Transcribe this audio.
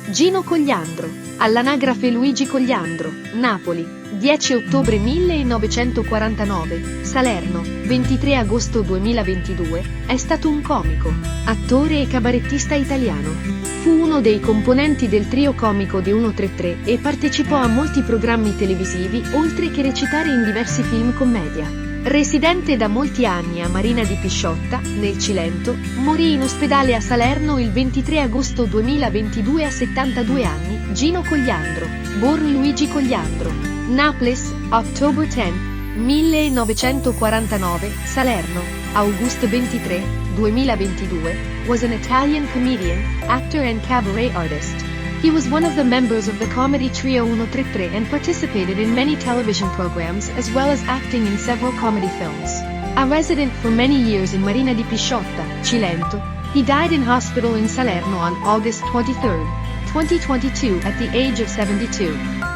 Gino Cogliandro, all'anagrafe Luigi Cogliandro, Napoli, 10 ottobre 1949, Salerno, 23 agosto 2022, è stato un comico, attore e cabarettista italiano. Fu uno dei componenti del trio comico di 133 e partecipò a molti programmi televisivi oltre che recitare in diversi film commedia. Residente da molti anni a Marina di Pisciotta, nel Cilento, morì in ospedale a Salerno il 23 agosto 2022 a 72 anni. Gino Cogliandro, born Luigi Cogliandro, Naples, October 10, 1949, Salerno, August 23, 2022, was an Italian comedian, actor and cabaret artist. He was one of the members of the comedy trio 133 and participated in many television programs as well as acting in several comedy films. A resident for many years in Marina di Pisciotta, Cilento, he died in hospital in Salerno on August 23, 2022 at the age of 72.